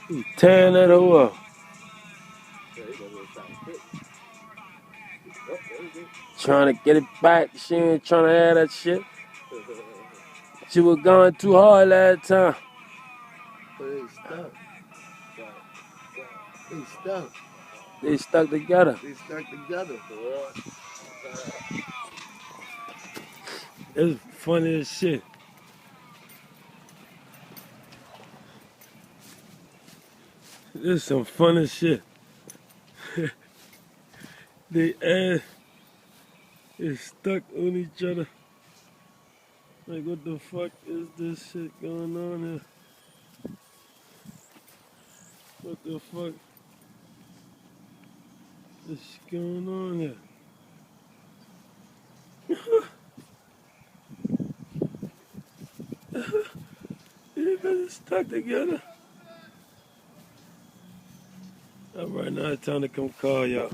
He's tearing that hoe up. Trying to get it back. She ain't trying to have that shit. She was going too hard last time. But they stuck. They stuck. They stuck together. They stuck together. It's funny as shit. This is some funny shit. They ass is stuck on each other. Like, what the fuck is this shit going on here? What the fuck is going on here? These bitches stuck together. Alright, now it's time to come call y'all.